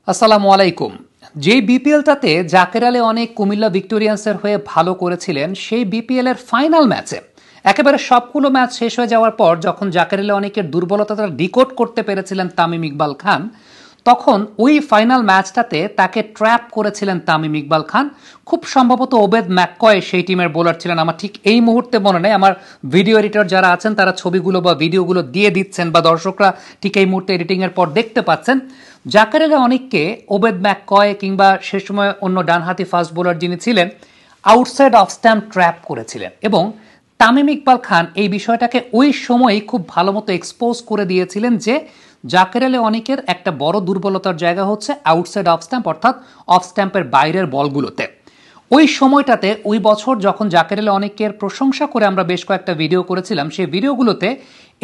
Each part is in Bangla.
আসসালামু আলাইকুম। যে বিপিএলটাতে জাকের আলী অনেক কুমিল্লা ভিক্টোরিয়ান্সের হয়ে ভালো করেছিলেন, সেই বিপিএল এর ফাইনাল ম্যাচে একেবারে সবগুলো ম্যাচ শেষ হয়ে যাওয়ার পর যখন জাকের আলী অনেকের দুর্বলতাটা ডিকোড করতে পেরেছিলেন তামিম ইকবাল খান, তখন ওই ফাইনাল ম্যাচটাতে তাকে ট্র্যাপ করেছিলেন তামিম ইকবাল খান। খুব সম্ভবত ওবেদ ম্যাককয় সেই টিমের বোলার ছিলেন, আমার ঠিক এই মুহূর্তে মনে নেই। আমার ভিডিও এডিটর যারা আছেন তারা ছবিগুলো বা ভিডিওগুলো দিয়ে দিচ্ছেন, বা দর্শকরা ঠিক এই মুহূর্তে এডিটিংয়ের পর দেখতে পাচ্ছেন। জাকের আলী অনেককে ওবেদ ম্যাককয় কিংবা সে সময় অন্য ডানহাতি ফাস্ট বোলার যিনি ছিলেন আউটসাইড অফ স্ট্যাম্প ট্র্যাপ করেছিলেন, এবং তামিম ইকবাল খান এই বিষয়টাকে ওই সময়ই খুব ভালো মতো এক্সপোজ করে দিয়েছিলেন যে জাকের আলী অনেকের একটা বড় দুর্বলতার জায়গা হচ্ছে আউটসাইড অফ স্ট্যাম্প, অর্থাৎ অফ স্ট্যাম্পের বাইরের বলগুলোতে। ওই সময়টাতে ওই বছর যখন জাকের আলী অনেকের প্রশংসা করে আমরা বেশ কয়েকটা ভিডিও করেছিলাম, সেই ভিডিওগুলোতে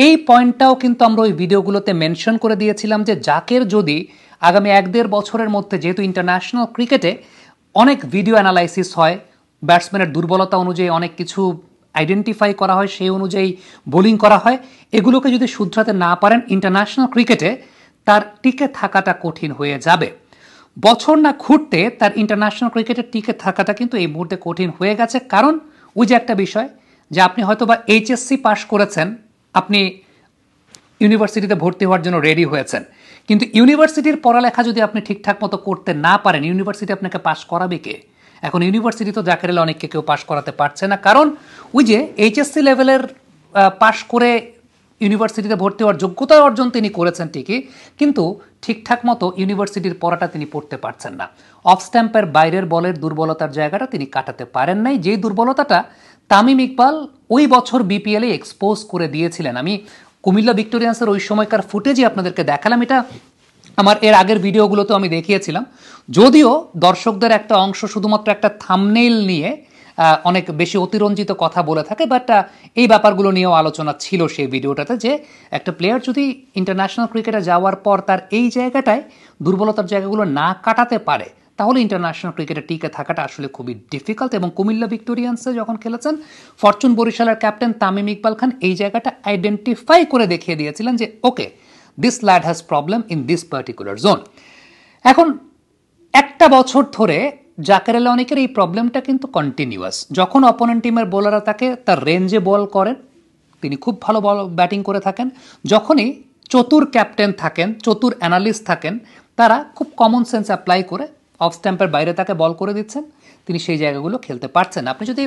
এই পয়েন্টটাও কিন্তু আমরা ওই ভিডিওগুলোতে মেনশন করে দিয়েছিলাম যে জাকের যদি আগামী 1-1.5 বছরের মধ্যে, যেহেতু ইন্টারন্যাশনাল ক্রিকেটে অনেক ভিডিও অ্যানালাইসিস হয়, ব্যাটসম্যানের দুর্বলতা অনুযায়ী অনেক কিছু আইডেন্টিফাই করা হয়, সেই অনুযায়ী বোলিং করা হয়, এগুলোকে যদি শুধরাতে না পারেন ইন্টারন্যাশনাল ক্রিকেটে তার টিকে থাকাটা কঠিন হয়ে যাবে। বছর না ঘুরতে তার ইন্টারন্যাশনাল ক্রিকেটে টিকে থাকাটা কিন্তু এই মুহূর্তে কঠিন হয়ে গেছে। কারণ ওই যে একটা বিষয় যে আপনি হয়তো বা এইচএসসি পাশ করেছেন, আপনি ইউনিভার্সিটিতে ভর্তি হওয়ার জন্য রেডি হয়েছেন, কিন্তু ইউনিভার্সিটির পড়ালেখা যদি আপনি ঠিকঠাক মতো করতে না পারেন, ইউনিভার্সিটি আপনাকে পাশ করাবে কে? এখন ইউনিভার্সিটি তো জাকের আলী অনেককে কেউ পাশ করাতে পারছে না, কারণ ওই যে এইচএসসি লেভেলের পাশ করে ইউনিভার্সিটিতে ভর্তি হওয়ার যোগ্যতা অর্জন তিনি করেছেন ঠিকই, কিন্তু ঠিকঠাক মতো ইউনিভার্সিটির পড়াটা তিনি পড়তে পারছেন না। অফ স্ট্যাম্পের বাইরের বলের দুর্বলতার জায়গাটা তিনি কাটাতে পারেন নাই, যেই দুর্বলতাটা তামিম ইকবাল ওই বছর বিপিএলে এক্সপোজ করে দিয়েছিলেন। আমি কুমিল্লা ভিক্টোরিয়ান্সের ওই সময়কার ফুটেজই আপনাদেরকে দেখালাম, এটা আমার এর আগের ভিডিওগুলোতেও আমি দেখিয়েছিলাম। যদিও দর্শকদের একটা অংশ শুধুমাত্র একটা থাম্বনেইল নিয়ে অনেক বেশি অতিরঞ্জিত কথা বলে থাকে, বাট এই ব্যাপারগুলো নিয়েও আলোচনা ছিল সেই ভিডিওটাতে, যে একটা প্লেয়ার যদি ইন্টারন্যাশনাল ক্রিকেটে যাওয়ার পর তার এই জায়গাটায় দুর্বলতার জায়গাগুলো না কাটাতে পারে, তাহলে ইন্টারন্যাশনাল ক্রিকেটে টিকে থাকাটা আসলে খুবই ডিফিকাল্ট। এবং কুমিল্লা ভিক্টোরিয়ান্সে যখন খেলেছেন, ফরচুন বরিশালের ক্যাপ্টেন তামিম ইকবাল খান এই জায়গাটা আইডেন্টিফাই করে দেখিয়ে দিয়েছিলেন যে okay, this lad has problem in this particular zone. এখন একটা বছর ধরে জাকের আলী অনেকের এই প্রবলেমটা কিন্তু কন্টিনিউয়াস। যখন অপোনেন্ট টিমের বোলাররা তাকে তার রেঞ্জে বল করেন, তিনি খুব ভালো বল ব্যাটিং করে থাকেন। যখনই চতুর ক্যাপ্টেন থাকেন, চতুর অ্যানালিস্ট থাকেন, তারা খুব কমন সেন্স অ্যাপ্লাই করে অফ স্ট্যাম্পের বাইরে তাকে বল করে দিচ্ছেন, তিনি সেই জায়গাগুলো খেলতে পারছেন। আপনি যদি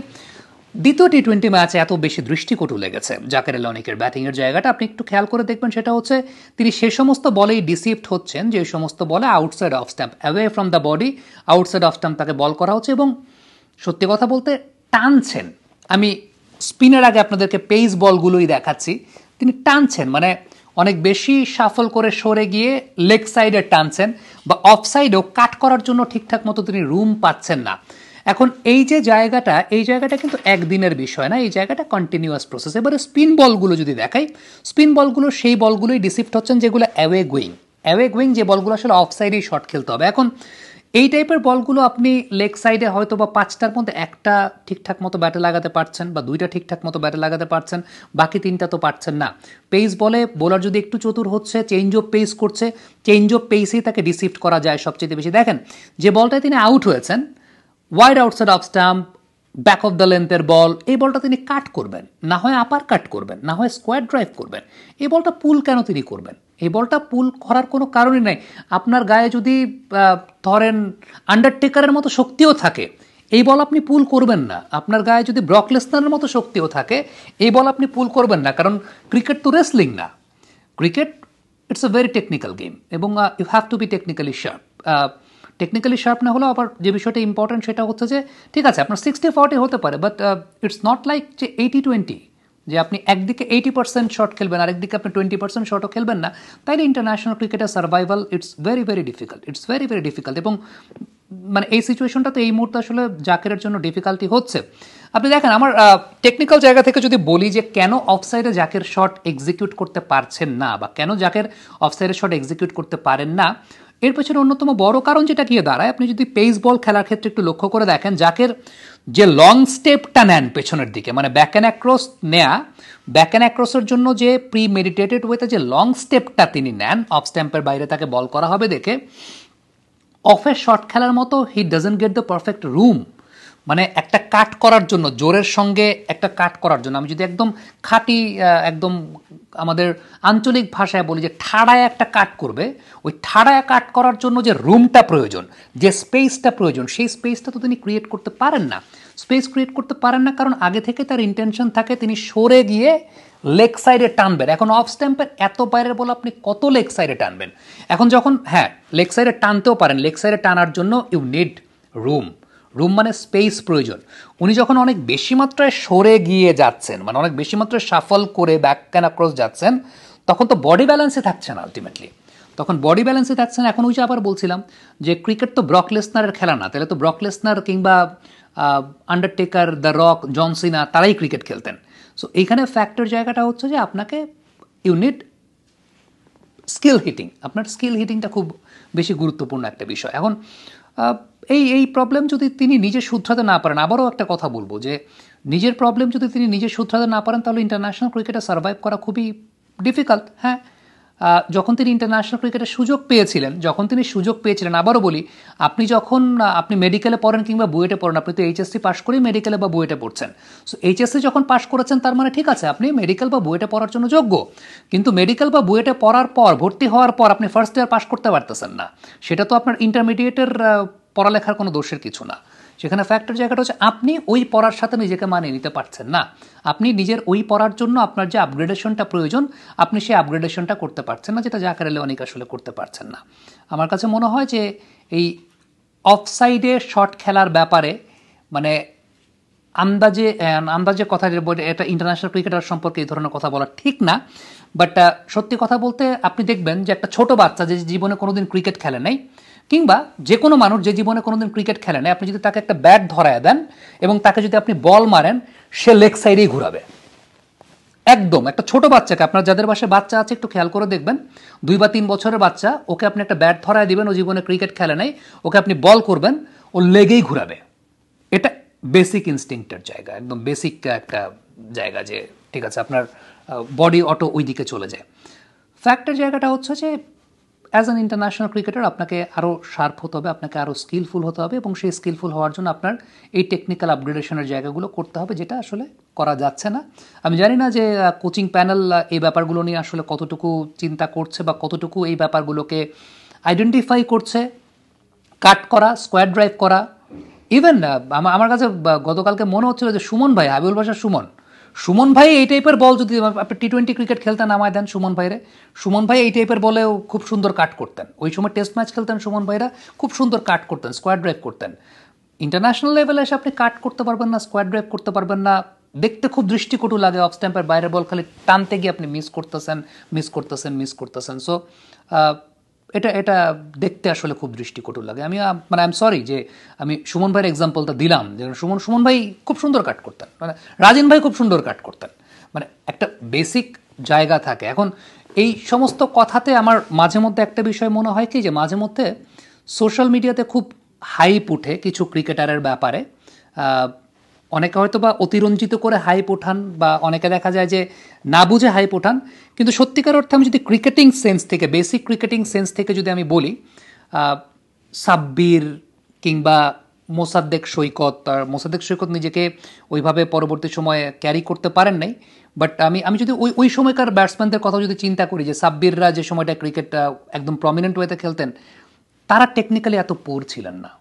দ্বিতীয় টি-20 ম্যাচে এত বেশি দৃষ্টিকটু লেগেছে জাকের আলী অনেকের ব্যাটিংয়ের জায়গাটা, আপনি একটু খেয়াল করে দেখবেন, সেটা হচ্ছে তিনি সে সমস্ত বলেই ডিসিভড হচ্ছেন যে সমস্ত বলে outside of stamp, away from the body, outside of stamp তাকে বল করা হচ্ছে, এবং সত্যি কথা বলতে টানছেন। আমি স্পিনের আগে আপনাদেরকে পেস বলগুলোই দেখাচ্ছি, তিনি টানছেন, মানে অনেক বেশি সাফল করে সরে গিয়ে লেগ সাইডে টানছেন, বা অফ সাইডেও কাট করার জন্য ঠিকঠাক মতো তিনি রুম পাচ্ছেন না। এখন এই যে জায়গাটা, এই জায়গাটা কিন্তু একদিনের বিষয় না, এই জায়গাটা কন্টিনিউয়াস প্রসেস। এবারে স্পিন বলগুলো যদি দেখাই, স্পিন বলগুলো সেই বলগুলোই ডিসিপ্ট হচ্ছেন যেগুলো অ্যাওয়ে গোয়িং, যে বলগুলো আসলে অফ সাইডেই শট খেলতে হবে। এখন এই টাইপের বলগুলো আপনি লেগ সাইডে হয়তো বা 5টার মধ্যে একটা ঠিকঠাক মতো ব্যাটে লাগাতে পারছেন, বা 2টা ঠিকঠাক মতো ব্যাটে লাগাতে পারছেন, বাকি 3টা তো পারছেন না। পেস বলে বোলার যদি একটু চতুর হচ্ছে, চেঞ্জ অফ পেস করছে, চেঞ্জ অফ পেসেই তাকে ডিসিপ্ট করা যায় সবচেয়ে বেশি। দেখেন যে বলটায় তিনি আউট হয়েছেন, wide outside off stump, back of the লেন্থের বল, এই বলটা তিনি কাট করবেন, না হয় আপার কাট করবেন, না হয় স্কোয়ার ড্রাইভ করবেন। এই বলটা পুল কেন তিনি করবেন? এই বলটা পুল করার কোনো কারণই নাই। আপনার গায়ে যদি ধরেন আন্ডারটেকারের মতো শক্তিও থাকে, এই বল আপনি পুল করবেন না। আপনার গায়ে যদি ব্রক লেসনারের মতো শক্তিও থাকে, এই বল আপনি পুল করবেন না, কারণ ক্রিকেট তো রেসলিং না। Cricket it's a very technical game, এবং you have to be technically sharp. Technically sharp না হলেও আবার যে বিষয়টা ইম্পর্টেন্ট সেটা হচ্ছে যে ঠিক আছে আপনার 60-40 হতে পারে, বাট ইটস নট লাইক যে 80-20, যে আপনি একদিকে 80% শট খেলবেন আর একদিকে আপনি 20% শটও খেলবেন না, তাইলে ইন্টারন্যাশনাল ক্রিকেটের survival it's very very difficult. এবং মানে এই সিচুয়েশনটা তো এই মুহূর্তে আসলে জাকেরের জন্য ডিফিকাল্টি হচ্ছে। আপনি দেখেন, আমার টেকনিক্যাল জায়গা থেকে যদি বলি যে কেন অফসাইডে জাকের শট এক্সিকিউট করতে পারছেন না, বা কেন জাকের অফসাইডের শট এক্সিকিউট করতে পারেন না, এর পেছনে অন্যতম বড় কারণ যেটা গিয়ে দাঁড়ায়, আপনি যদি পেস বল খেলার ক্ষেত্রে একটু লক্ষ্য করে দেখেন, জাকের যে লং স্টেপটা নেন পেছনের দিকে, মানে ব্যাক অ্যান্ড অ্যাক্রস নেয়া, ব্যাক অ্যান্ড অ্যাক্রসের জন্য যে প্রি মেডিটেটেড ওয়েতে যে লং স্টেপটা তিনি নেন, অফ স্ট্যাম্পের বাইরে তাকে বল করা হবে দেখে, অফের শট খেলার মতো he doesn't get the perfect room. মানে একটা কাট করার জন্য, জোরের সঙ্গে একটা কাট করার জন্য, আমি যদি একদম খাঁটি একদম আমাদের আঞ্চলিক ভাষায় বলি যে ঠাড়ায় একটা কাট করবে, ওই ঠাড়ায় কাট করার জন্য যে রুমটা প্রয়োজন, যে স্পেসটা প্রয়োজন, সেই স্পেসটা তো তিনি ক্রিয়েট করতে পারেন না। স্পেস ক্রিয়েট করতে পারেন না কারণ আগে থেকে তার ইন্টেনশন থাকে তিনি সরে গিয়ে লেগ সাইডে টানবেন। এখন অফ স্ট্যাম্পের এত বাইরের বল আপনি কত লেগ সাইডে টানবেন? এখন যখন হ্যাঁ লেগ সাইডে টানতেও পারেন, লেগ সাইডে টানার জন্য ইউ নিড রুম। রুম মানে স্পেস প্রয়োজন। উনি যখন অনেক বেশি মাত্রায় সরে গিয়ে যাচ্ছেন, মানে অনেক বেশি মাত্রায় শাফল করে ব্যাক ক্যান অ্যাক্রস যাচ্ছেন, তখন তো বডি ব্যালেন্সে থাকছে না আলটিমেটলি। তখন বডি ব্যালেন্সে থাকছে না। এখন ওই যে আবার বলছিলাম যে ক্রিকেট তো ব্রক লেসনারের খেলা না, তাহলে তো ব্রক লেসনার কিংবা আন্ডারটেকার, দ্য রক, জন সিনা তারাই ক্রিকেট খেলতেন। সো এইখানে ফ্যাক্টর জায়গাটা হচ্ছে যে আপনাকে ইউনিট স্কিল হিটিং, আপনার স্কিল হিটিংটা খুব বেশি গুরুত্বপূর্ণ একটা বিষয়। এখন এই প্রবলেম যদি তিনি নিজে শুধরাতে না পারেন, আবারও একটা কথা বলবো যে নিজের প্রবলেম যদি তিনি নিজে শুধরাতে না পারেন তাহলে ইন্টারন্যাশনাল ক্রিকেটে সার্ভাইভ করা খুবই ডিফিকাল্ট। হ্যাঁ, যখন তিনি ইন্টারন্যাশনাল ক্রিকেটের সুযোগ পেয়েছিলেন, আবারও বলি, আপনি মেডিকেলে পড়েন কিংবা বুয়েটে পড়েন, আপনি তো এইচএসসি পাশ করেই মেডিকেলে বা বুয়েটে পড়ছেন। সো এইচএসসি যখন পাশ করেছেন তার মানে ঠিক আছে আপনি মেডিকেল বা বুয়েটে পড়ার জন্য যোগ্য, কিন্তু মেডিকেল বা বুয়েটে পড়ার পর, ভর্তি হওয়ার পর আপনি ফার্স্ট ইয়ার পাশ করতে পারতেছেন না, সেটা তো আপনার ইন্টারমিডিয়েটের পড়ালেখার কোনো দোষের কিছু না। সেখানে ফ্যাক্টর জায়গাটা হচ্ছে আপনি ওই পড়ার সাথে নিজেকে মানিয়ে নিতে পারছেন না। আপনি নিজের ওই পড়ার জন্য আপনার যে আপগ্রেডেশনটা প্রয়োজন, আপনি সেই আপগ্রেডেশনটা করতে পারছেন না, যেটা জাকের আলী অনেক আসলে করতে পারছেন না। আমার কাছে মনে হয় যে এই অফসাইডে শট খেলার ব্যাপারে মানে আন্দাজে কথা, এটা ইন্টারন্যাশনাল ক্রিকেটার সম্পর্কে এই ধরনের কথা বলা ঠিক না। বাট সত্যি কথা বলতে আপনি দেখবেন যে একটা ছোট বাচ্চা যে জীবনে কোনোদিন ক্রিকেট খেলে নাই, কিংবা যে কোনো মানুষ যে জীবনে কোনোদিন ক্রিকেট খেলে নেই, আপনি যদি তাকে একটা ব্যাট ধরায় দেন এবং তাকে যদি আপনি বল মারেন, সে লেগ সাইডেই ঘুরাবে। একদম একটা ছোট বাচ্চাকে, আপনার যাদের বাসায় বাচ্চা আছে একটু খেয়াল করে দেখবেন, 2 বা 3 বছরের বাচ্চা, ওকে আপনি একটা ব্যাট ধরায় দিবেন, ও জীবনে ক্রিকেট খেলে নেই, ওকে আপনি বল করবেন, ও লেগেই ঘুরাবে। এটা বেসিক ইনস্টিংক্টের জায়গা, একদম বেসিক একটা জায়গা যে ঠিক আছে আপনার বডি অটো ওই দিকে চলে যায়। ফ্যাক্টের জায়গাটা হচ্ছে যে অ্যাজ অ্যান ইন্টারন্যাশনাল ক্রিকেটার আপনাকে আরও শার্প হতে হবে, আপনাকে আরও স্কিলফুল হতে হবে, এবং সেই স্কিলফুল হওয়ার জন্য আপনার এই টেকনিক্যাল আপগ্রেডেশনের জায়গাগুলো করতে হবে, যেটা আসলে করা যাচ্ছে না। আমি জানি না যে কোচিং প্যানেল এই ব্যাপারগুলো নিয়ে আসলে কতটুকু চিন্তা করছে বা কতটুকু এই ব্যাপারগুলোকে আইডেন্টিফাই করছে। কাট করা, স্কোয়ার ড্রাইভ করা, ইভেন আমার কাছে গতকালকে মনে হচ্ছিল যে সুমন ভাই, হাবিবুল বাশার সুমন ভাই এই টাইপের বল যদি আপনি টি-20 ক্রিকেট খেলতে নামায় দেন সুমন ভাই এই টাইপের বলেও খুব সুন্দর কাট করতেন। ওই সময় টেস্ট ম্যাচ খেলতেন সুমন ভাইরা, খুব সুন্দর কাট করতেন, স্কোয়ার ড্রাইভ করতেন। ইন্টারন্যাশনাল লেভেলে এসে আপনি কাট করতে পারবেন না, স্কোয়ার ড্রাইভ করতে পারবেন না, দেখতে খুব দৃষ্টিকটু লাগে। অফ স্ট্যাম্পের বাইরের বল খালি টানতে গিয়ে আপনি মিস করতেছেন। সো এটা দেখতে আসলে খুব দৃষ্টিকটু লাগে। আমি মানে আই এম সরি যে আমি সুমন ভাইয়ের এক্সাম্পলটা দিলাম, যে সুমন ভাই খুব সুন্দর কাট করতেন, মানে রাজিন ভাই খুব সুন্দর কাট করতেন, মানে একটা বেসিক জায়গা থাকে। এখন এই সমস্ত কথাতে আমার মাঝে মধ্যে একটা বিষয় মনে হয় কি, যে মাঝে মধ্যে সোশ্যাল মিডিয়াতে খুব হাইপ উঠে কিছু ক্রিকেটারের ব্যাপারে, অনেকে হয়তো বা অতিরঞ্জিত করে হাইপ ওঠান, বা অনেকে দেখা যায় যে না বুঝে হাইপ ওঠান। কিন্তু সত্যিকার অর্থে আমি যদি ক্রিকেটিং সেন্স থেকে, বেসিক ক্রিকেটিং সেন্স থেকে যদি আমি বলি, সাব্বির কিংবা মোসাদ্দেক সৈকত নিজেকে ওইভাবে পরবর্তী সময়ে ক্যারি করতে পারেন নাই। বাট আমি যদি ওই সময়কার ব্যাটসম্যানদের কথা যদি চিন্তা করি, যে সাব্বিররা যে সময়টা ক্রিকেট একদম প্রমিনেন্ট ওয়েতে খেলতেন, তারা টেকনিক্যালি এত পোর ছিলেন না।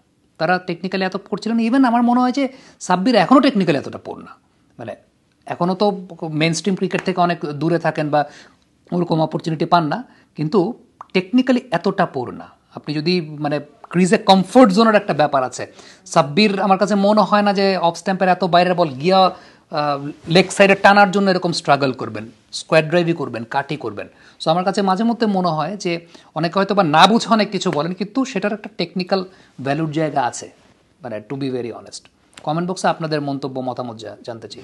ইভেন আমার মনে হয় যে সাব্বির এখনও টেকনিক্যালি এতটা পোর না, মানে এখনও তো মেন স্ট্রিম ক্রিকেট থেকে অনেক দূরে থাকেন বা ওরকম অপরচুনিটি পান না, কিন্তু টেকনিক্যালি এতটা পোর না। আপনি যদি মানে ক্রিজে কমফোর্ট জোনের একটা ব্যাপার আছে, সাব্বির আমার কাছে মনে হয় না যে অফ স্ট্যাম্পের এত বাইরের বল গিয়া লেগ সাইডে টানার জন্য এরকম স্ট্রাগল করবেন, স্কোয়ার ড্রাইভই করবেন, কাটই করবেন। সো আমার কাছে মাঝে মধ্যে মনে হয় যে অনেকে হয়তো বা না বুঝে অনেক কিছু বলেন, কিন্তু সেটার একটা টেকনিক্যাল ভ্যালুর জায়গা আছে, মানে to be very honest. Comment বক্সে আপনাদের মন্তব্য, মতামত জানতে চাই।